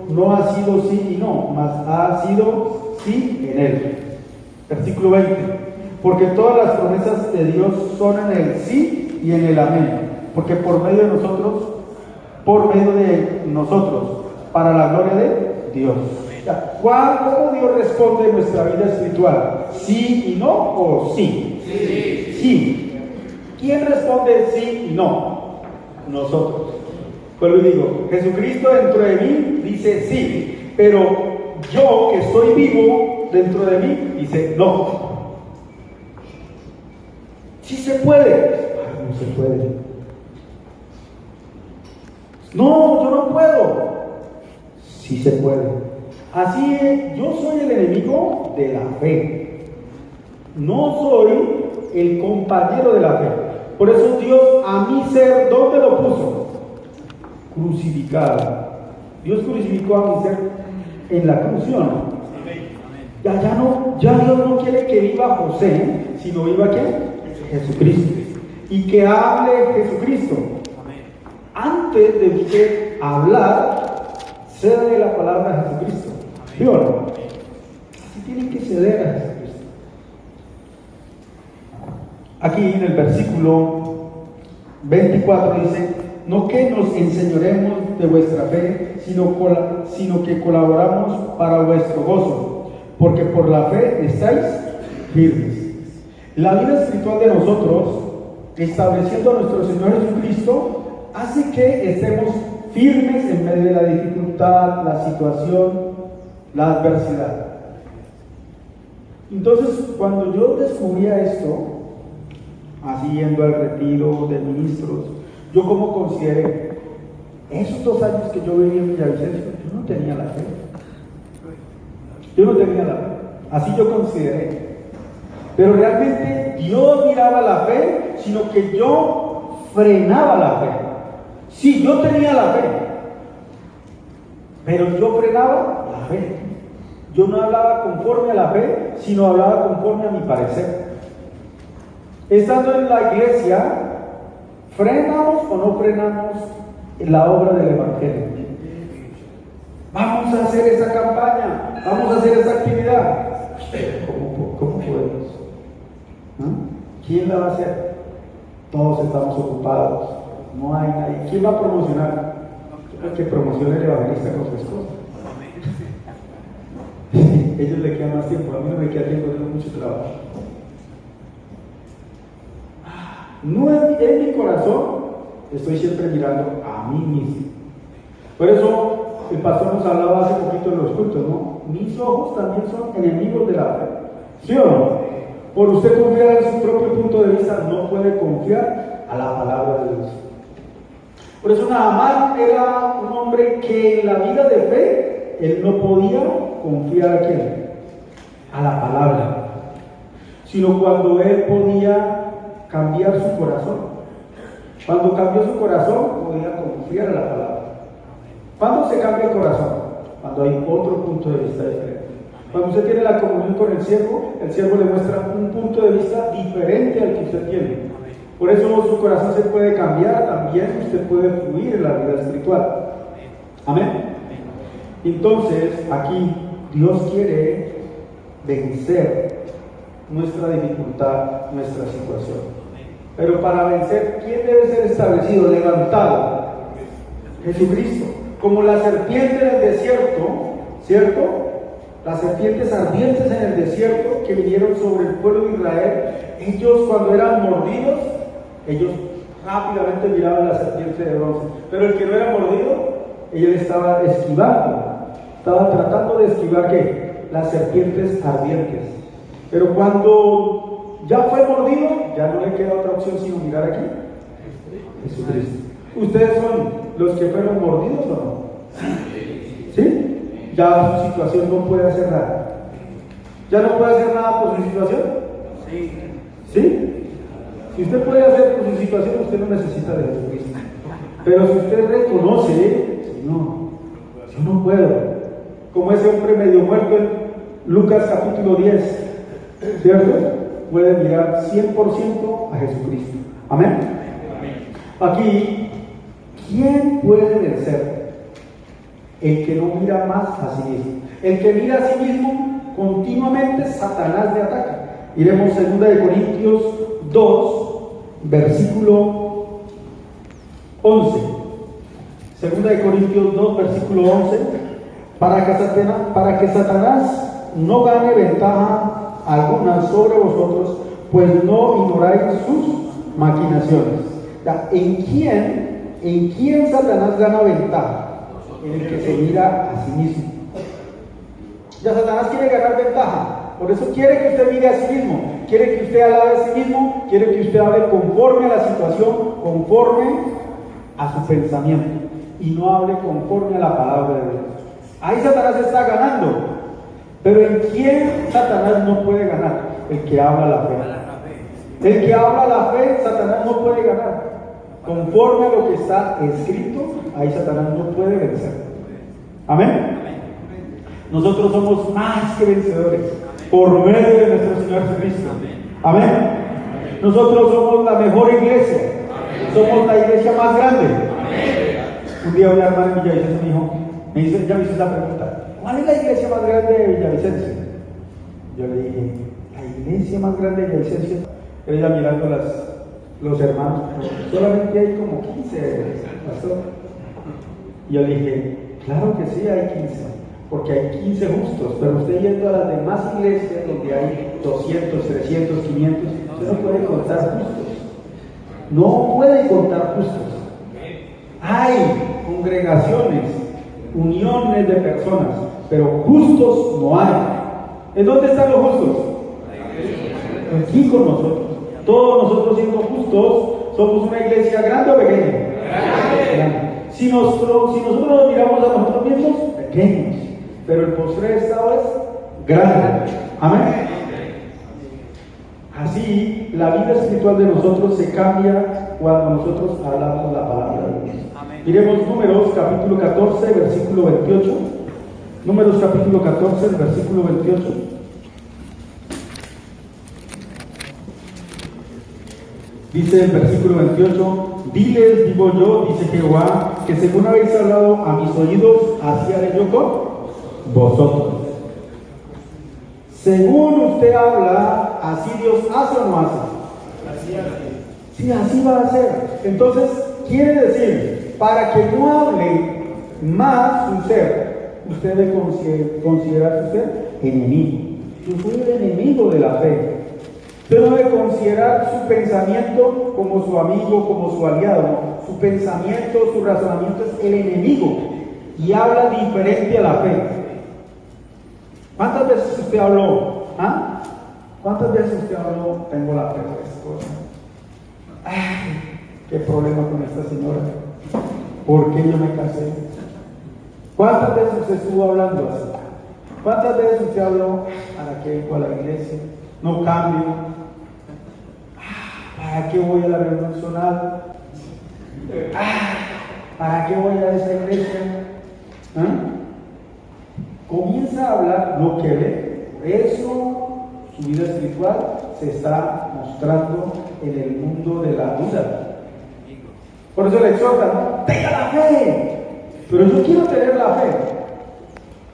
no ha sido sí y no, mas ha sido sí en él. Versículo 20. Porque todas las promesas de Dios son en el sí y en el amén. Porque por medio de nosotros, para la gloria de Dios. ¿Cómo Dios responde en nuestra vida espiritual? ¿Sí y no o sí? Sí. Sí. ¿Quién responde sí y no? Nosotros. Vuelvo y digo, Jesucristo dentro de mí dice sí, pero yo que estoy vivo dentro de mí dice no. Sí se puede. Ay, no se puede. No, yo no puedo. Sí se puede. Así es, yo soy el enemigo de la fe. No soy el compañero de la fe. Por eso Dios a mi ser, ¿dónde lo puso? Crucificado. Dios crucificó a mi ser en la cruz, ¿sí o no? Ya Dios no quiere que viva José, sino viva ¿quién? Jesucristo. Y que hable Jesucristo. Antes de usted hablar, cede la palabra a Jesucristo. ¿Sí o no? Así tienen que ceder a Jesucristo. Aquí en el versículo 24 dice: no que nos enseñoremos de vuestra fe, sino que colaboramos para vuestro gozo, porque por la fe estáis firmes. La vida espiritual de nosotros, estableciendo a nuestro Señor Jesucristo, hace que estemos firmes en medio de la dificultad, la situación, la adversidad. Entonces, cuando yo descubría esto, así yendo al retiro de ministros, yo como consideré, esos 2 años que yo viví en Villavicencio, yo no tenía la fe. Yo no tenía la fe. Así yo consideré. Pero realmente Dios miraba la fe, sino que yo frenaba la fe. Sí, yo tenía la fe, pero yo frenaba la fe. Yo no hablaba conforme a la fe, sino hablaba conforme a mi parecer. Estando en la iglesia, ¿frenamos o no frenamos la obra del Evangelio? Vamos a hacer esa campaña, vamos a hacer esa actividad. ¿Cómo podemos? ¿No? ¿Quién la va a hacer? Todos estamos ocupados, no hay nadie. ¿Quién va a promocionar? El que promocione el evangelista con su esposa. Ellos le quedan más tiempo, a mí no me queda tiempo, tengo mucho trabajo. No en mi corazón estoy siempre mirando a mí mismo. Por eso el pastor nos hablaba hace poquito en los cultos, ¿no? Mis ojos también son enemigos de la fe. ¿Sí o no? Por usted confiar en su propio punto de vista, no puede confiar a la palabra de Dios. Por eso Naamán era un hombre que en la vida de fe, él no podía confiar a quién, a la palabra, sino cuando él podía cambiar su corazón. Cuando cambió su corazón, podía confiar a la palabra. ¿Cuándo se cambia el corazón? Cuando hay otro punto de vista diferente. Cuando usted tiene la comunión con el siervo le muestra un punto de vista diferente al que usted tiene. Por eso su corazón se puede cambiar, también usted puede fluir en la vida espiritual. Amén. Entonces, aquí Dios quiere vencer nuestra dificultad, nuestra situación. Pero para vencer, ¿quién debe ser establecido, levantado? Jesucristo. Como la serpiente en el desierto, ¿cierto? Las serpientes ardientes en el desierto que vinieron sobre el pueblo de Israel, ellos cuando eran mordidos, ellos rápidamente miraban la serpiente de bronce. Pero el que no era mordido, ellos estaba esquivando. Estaba tratando de esquivar ¿qué? Las serpientes ardientes. Pero cuando ya fue mordido, ya no le queda otra opción sino mirar aquí. Jesucristo. ¿Ustedes son los que fueron mordidos o no? ¿Sí? Ya su situación no puede hacer nada. ¿Ya no puede hacer nada por su situación? Sí. ¿Sí? Si usted puede hacer por su situación, usted no necesita de Jesucristo. Pero si usted reconoce Señor, yo no puedo. Como ese hombre medio muerto en Lucas capítulo 10, ¿cierto? Puede mirar 100% a Jesucristo. Amén. Aquí, ¿quién puede vencer? El que no mira más a sí mismo. El que mira a sí mismo, continuamente Satanás le ataca. Iremos 2 Corintios 2, versículo 11. 2 Corintios 2, versículo 11. Para que Satanás no gane ventaja alguna sobre vosotros, pues no ignoráis sus maquinaciones. ¿En quién Satanás gana ventaja? En el que se mira a sí mismo. Ya Satanás quiere ganar ventaja. Por eso quiere que usted mire a sí mismo, quiere que usted alabe a sí mismo, quiere que usted hable conforme a la situación, conforme a su pensamiento, y no hable conforme a la palabra de Dios. Ahí Satanás está ganando. Pero ¿en quién Satanás no puede ganar? El que habla la fe. El que habla la fe, Satanás no puede ganar. Conforme a lo que está escrito, ahí Satanás no puede vencer. Amén. Nosotros somos más que vencedores por medio de nuestro Señor Jesucristo. Amén. Nosotros somos la mejor iglesia. Somos la iglesia más grande. Un día una hermana en Villavicencio me dijo, ya me hizo esa pregunta: ¿cuál es la iglesia más grande de Villavicencio? Yo le dije, la iglesia más grande de Villavicencio. Ella mirando los hermanos, solamente hay como 15, pastor. Y yo le dije, claro que sí, hay 15, porque hay 15 justos, pero usted yendo a las demás iglesias donde hay 200, 300, 500, usted no puede contar justos. No puede contar justos. Hay congregaciones, uniones de personas, pero justos no hay. ¿En dónde están los justos? Aquí con nosotros. Todos nosotros, siendo justos, somos una iglesia grande o pequeña. Grande. Si nosotros nos miramos a nosotros mismos, pequeños, pero el postrer estado es grande. Amén. Así, la vida espiritual de nosotros se cambia cuando nosotros hablamos la palabra de Dios. Miremos Números capítulo 14, versículo 28. Números capítulo 14, versículo 28. Dice el versículo 28, diles, digo yo, dice Jehová, que según habéis hablado a mis oídos, así haré yo con vosotros. Según usted habla, así Dios hace o no hace. Así hace. Sí, así va a hacer. Entonces, quiere decir, para que no hable más su ser, usted debe considerar su ser enemigo. Yo soy el enemigo de la fe. Usted no debe considerar su pensamiento como su amigo, como su aliado. Su pensamiento, su razonamiento es el enemigo y habla diferente a la fe. ¿Cuántas veces usted habló? ¿Ah? ¿Cuántas veces usted habló? Tengo la fe por esta cosa. Ay, qué problema con esta señora. ¿Por qué yo me casé? ¿Cuántas veces usted estuvo hablando así? ¿Cuántas veces usted habló? ¿Para qué vengo a la iglesia? No cambio. ¿Para qué voy a la reunión zonal? ¿Para qué voy a esa iglesia? Comienza a hablar lo que ve. Eso, su vida espiritual se está mostrando en el mundo de la duda. Por eso le exhortan, ¿no? Tenga la fe. Pero yo quiero tener la fe.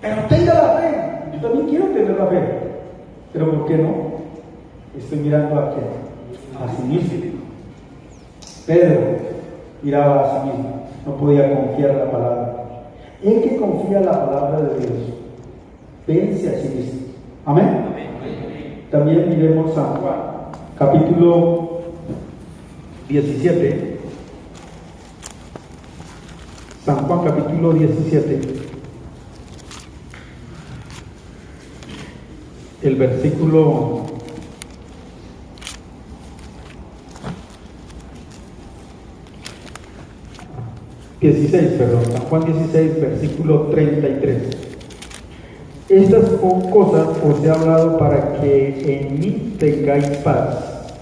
Pero tenga la fe. Yo también quiero tener la fe. Pero ¿por qué no? Estoy mirando a quién. A sí mismo. Pedro miraba a sí mismo, no podía confiar en la palabra. El que confía en la palabra de Dios vence a sí mismo. Amén. También miremos San Juan, capítulo 17. San Juan, capítulo 17. El versículo 16, perdón, San Juan 16, versículo 33. Estas cosas os he hablado para que en mí tengáis paz.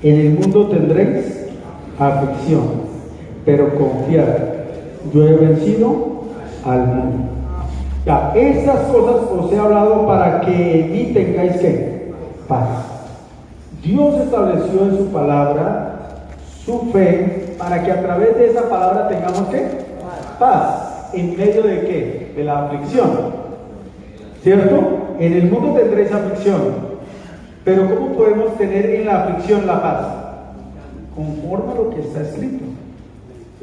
En el mundo tendréis aflicción, pero confiad, yo he vencido al mundo. Ya, estas cosas os he hablado para que en mí tengáis ¿qué? Paz. Dios estableció en su palabra su fe para que a través de esa palabra tengamos ¿qué? Paz. ¿En medio de qué? De la aflicción. ¿Cierto? En el mundo tendréis aflicción. Pero ¿cómo podemos tener en la aflicción la paz? Conforme a lo que está escrito.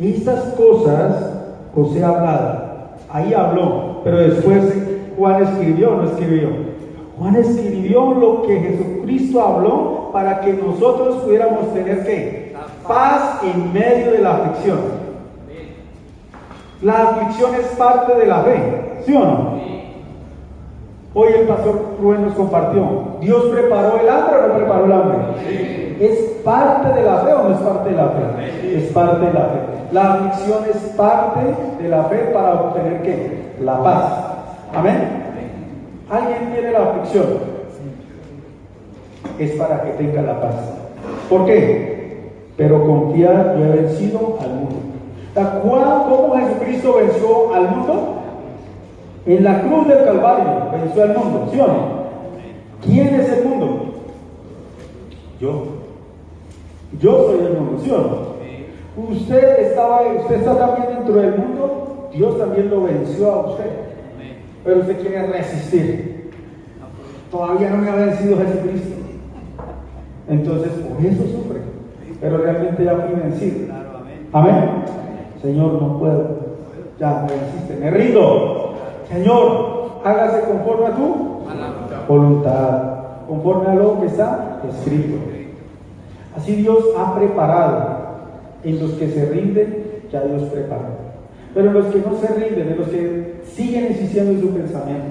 Estas cosas os he hablado. Ahí habló, pero después Juan escribió o no escribió. Juan escribió lo que Jesucristo habló para que nosotros pudiéramos tener ¿qué? Paz en medio de la aflicción. La aflicción es parte de la fe, ¿sí o no? Hoy el pastor Rubén nos compartió, ¿Dios preparó el hambre o no preparó el hambre? ¿Es parte de la fe o no es parte de la fe? Es parte de la fe. La aflicción es parte de la fe para obtener ¿qué? La paz. Amén. ¿Alguien tiene la aflicción? Es para que tenga la paz. ¿Por qué? Pero confiad, yo he vencido al mundo. ¿Cómo Jesucristo venció al mundo? En la cruz del Calvario venció al mundo, ¿sí o no? ¿Quién es el mundo? Yo. Yo soy el mundo, ¿sí o no? Usted está también dentro del mundo, Dios también lo venció a usted. Pero usted quiere resistir. Todavía no me ha vencido Jesucristo. Entonces, por eso sufre. Pero realmente ya fui vencido. Amén. Señor, no puedo. Ya me venciste, me rindo. Señor, hágase conforme a tu voluntad, conforme a lo que está escrito. Así Dios ha preparado. En los que se rinden, ya Dios prepara. Pero en los que no se rinden, en los que siguen insistiendo en su pensamiento,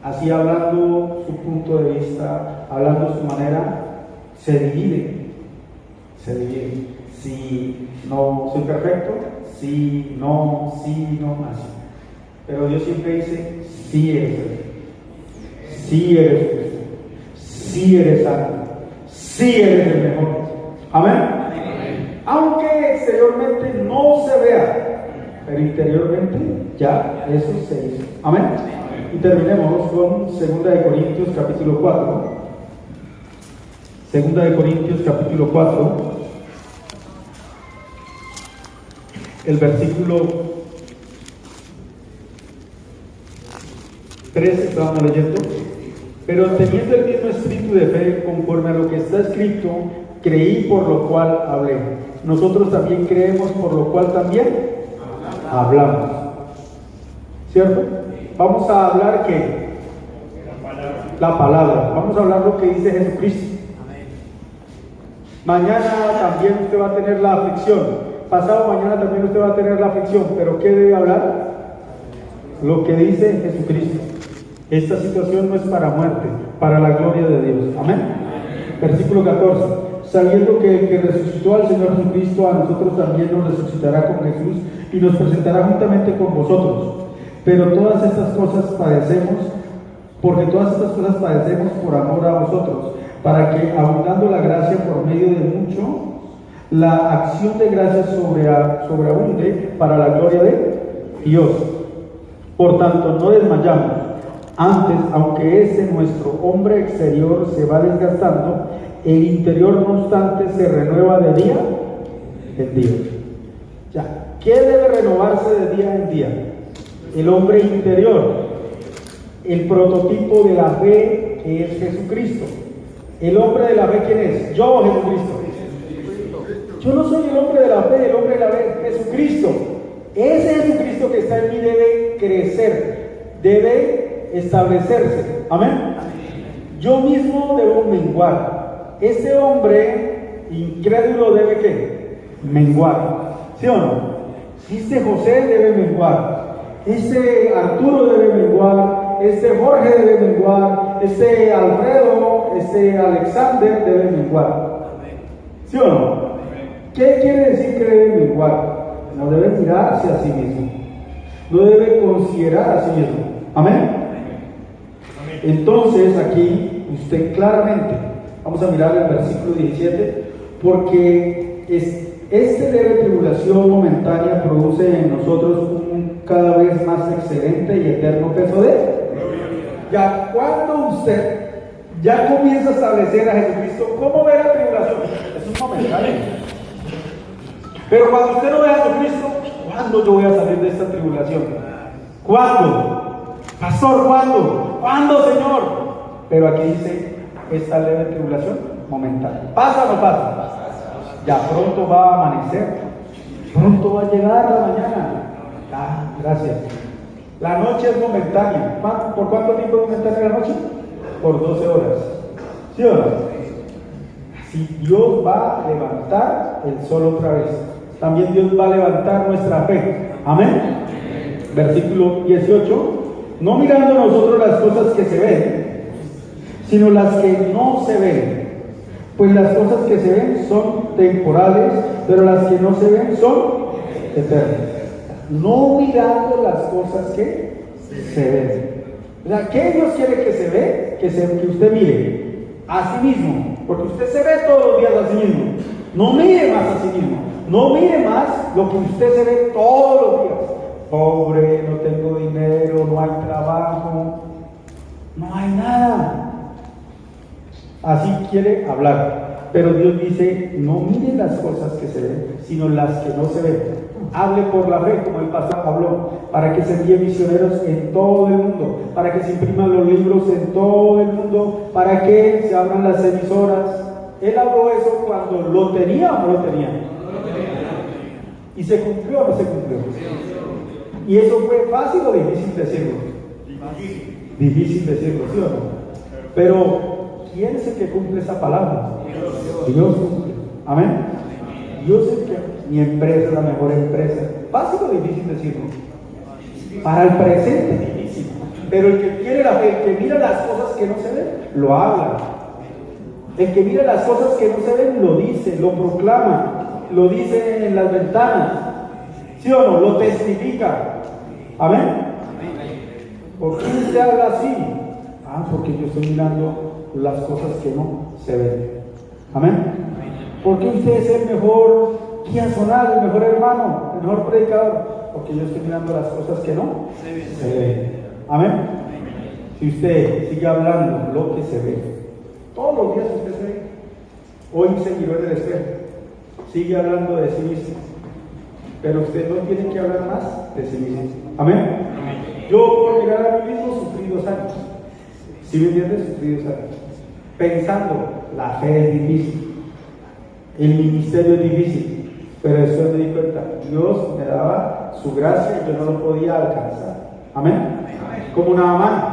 así hablando su punto de vista, hablando su manera, se dividen. Se dividen. Si no soy perfecto, si no, así. Pero Dios siempre dice, sí eres Él, sí eres Cristo, sí eres santo, sí eres el mejor. Amén. Aunque exteriormente no se vea, pero interiormente ya eso se hizo. Amén. Y terminemos con 2 de Corintios capítulo 4. 2 de Corintios capítulo 4. El versículo 13 estábamos leyendo. Pero teniendo el mismo espíritu de fe, conforme a lo que está escrito, creí por lo cual hablé. Nosotros también creemos por lo cual también hablamos. ¿Cierto? Vamos a hablar ¿qué? La palabra. Vamos a hablar lo que dice Jesucristo. Mañana también usted va a tener la aflicción. Pasado mañana también usted va a tener la aflicción. ¿Pero qué debe hablar? Lo que dice Jesucristo. Esta situación no es para muerte, para la gloria de Dios. Amén. Versículo 14. Sabiendo que el que resucitó al Señor Jesucristo, a nosotros también nos resucitará con Jesús y nos presentará juntamente con vosotros. Pero todas estas cosas padecemos, porque todas estas cosas padecemos por amor a vosotros, para que, abundando la gracia por medio de mucho, la acción de gracias sobreabunde para la gloria de Dios. Por tanto, no desmayamos. Antes, aunque nuestro hombre exterior se va desgastando, el interior no obstante se renueva de día en día. Ya, ¿qué debe renovarse de día en día? El hombre interior, el prototipo de la fe que es Jesucristo. ¿El hombre de la fe quién es? ¿Yo o Jesucristo? Yo no soy el hombre de la fe, el hombre de la fe es Jesucristo. Ese Jesucristo que está en mí debe crecer, debe establecerse. Amén. Yo mismo debo menguar. Este hombre incrédulo debe ¿qué? Menguar. ¿Sí o no? Este José debe menguar. Este Arturo debe menguar. Este Jorge debe menguar. Este Alfredo, este Alexander debe menguar. ¿Sí o no? ¿Qué quiere decir que debe menguar? No debe mirarse a sí mismo. No debe considerar a sí mismo. Amén. Entonces aquí usted claramente, vamos a mirar el versículo 17, porque Esta leve tribulación momentánea produce en nosotros un cada vez más excelente y eterno peso de ya cuando usted ya comienza a establecer a Jesucristo, ¿cómo ve la tribulación? Es un momentáneo. Pero cuando usted no ve a Jesucristo, ¿cuándo yo voy a salir de esta tribulación? ¿Cuándo? Pastor, ¿cuándo? ¿Cuándo, Señor? Pero aquí dice, esta leve tribulación momentánea. ¿Pasa o no pasa? Ya pronto va a amanecer, pronto va a llegar la mañana. Gracias. La noche es momentánea. ¿Por cuánto tiempo es momentánea la noche? Por 12 horas. ¿Sí o no? Si Dios va a levantar el sol otra vez, también Dios va a levantar nuestra fe. Amén. Versículo 18. No mirando nosotros las cosas que se ven, sino las que no se ven. Pues las cosas que se ven son temporales, pero las que no se ven son eternas. No mirando las cosas que se ven. O sea, ¿qué Dios quiere que se ve? Que usted mire a sí mismo, porque usted se ve todos los días a sí mismo. No mire más a sí mismo, no mire más lo que usted se ve todos los días. Pobre, no tengo dinero, no hay trabajo, no hay nada. Así quiere hablar, pero Dios dice, no miren las cosas que se ven, sino las que no se ven. Hable por la fe, como el pastor habló, para que se envíen misioneros en todo el mundo, para que se impriman los libros en todo el mundo, para que se abran las emisoras. Él habló eso cuando lo tenía o no lo tenía. ¿Y se cumplió o no se cumplió? ¿Y eso fue fácil o difícil decirlo? Difícil decirlo, ¿sí o no? Pero ¿quién es el que cumple esa palabra? Dios cumple. Amén. Dios es el que, mi empresa es la mejor empresa. Fácil o difícil decirlo. Para el presente es difícil. Pero el que tiene la fe, el que mira las cosas que no se ven, lo habla. El que mira las cosas que no se ven, lo dice, lo proclama, lo dice en las ventanas. ¿Sí o no? Lo testifica. Amén. ¿Por qué usted habla así? Porque yo estoy mirando las cosas que no se ven. Amén. ¿Por qué usted es el mejor guía zonal, el mejor hermano, el mejor predicador? Porque yo estoy mirando las cosas que no se ven. Amén. Si usted sigue hablando lo que se ve, todos los días usted se ve. Hoy se miró en el espejo, sigue hablando de sí mismo, pero usted no tiene que hablar más de sí mismo. Amén. Yo por mirar a mí mismo sufrí 2 años. ¿Sí me entiendes? Sufrí 2 años. Pensando, la fe es difícil, el ministerio es difícil, pero después me di cuenta, Dios me daba su gracia y yo no lo podía alcanzar. Amén. Como Naamán,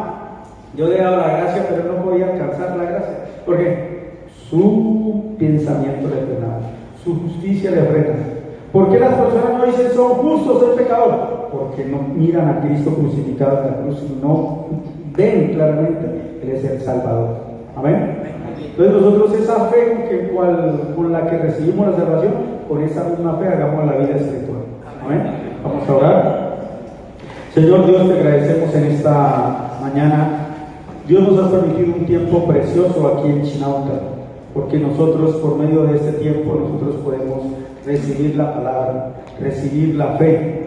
yo le daba la gracia, pero no podía alcanzar la gracia. ¿Por qué? Su pensamiento le frenaba, su justicia le frena. ¿Por qué las personas no dicen son justos el pecador? Porque no miran a Cristo crucificado en la cruz y no ven claramente Él es el Salvador. Amén. Entonces nosotros esa fe con la que recibimos la salvación, con esa misma fe hagamos la vida espiritual. Amén. Vamos a orar. Señor Dios, te agradecemos en esta mañana. Dios nos ha permitido un tiempo precioso aquí en Chinauta, porque nosotros por medio de este tiempo nosotros podemos recibir la palabra, recibir la fe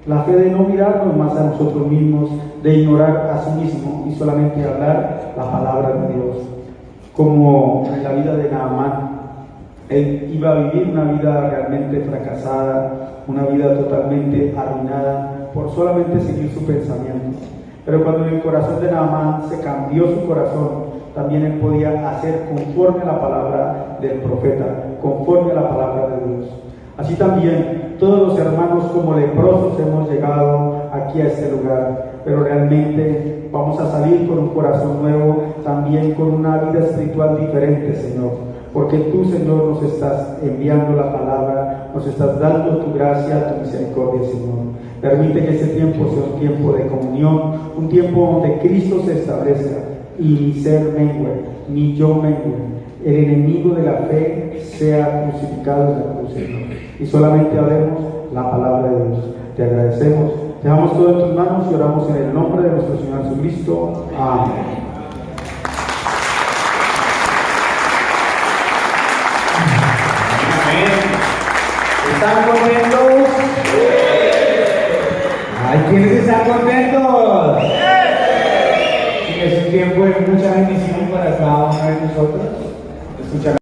de no mirarnos más a nosotros mismos, de ignorar a sí mismo y solamente hablar la palabra de Dios. Como en la vida de Naamán, él iba a vivir una vida realmente fracasada, una vida totalmente arruinada por solamente seguir su pensamiento. Pero cuando en el corazón de Naamán se cambió su corazón, también él podía hacer conforme a la palabra del profeta, conforme a la palabra de Dios. Así también todos los hermanos como leprosos hemos llegado aquí a este lugar, pero realmente vamos a salir con un corazón nuevo, también con una vida espiritual diferente, Señor, porque tú, Señor, nos estás enviando la palabra, nos estás dando tu gracia, tu misericordia, Señor. Permite que este tiempo sea un tiempo de comunión, un tiempo donde Cristo se establezca y mi ser mengue, ni yo mengue. El enemigo de la fe sea crucificado en la cruz, Señor. Y solamente hablemos la palabra de Dios. Te agradecemos. Dejamos todo en tus manos y oramos en el nombre de nuestro Señor Jesucristo. Amén. ¿Están contentos? Ay, ¿quiénes están contentos? Sí, es un tiempo de mucha bendición para cada uno de nosotros. Escuchar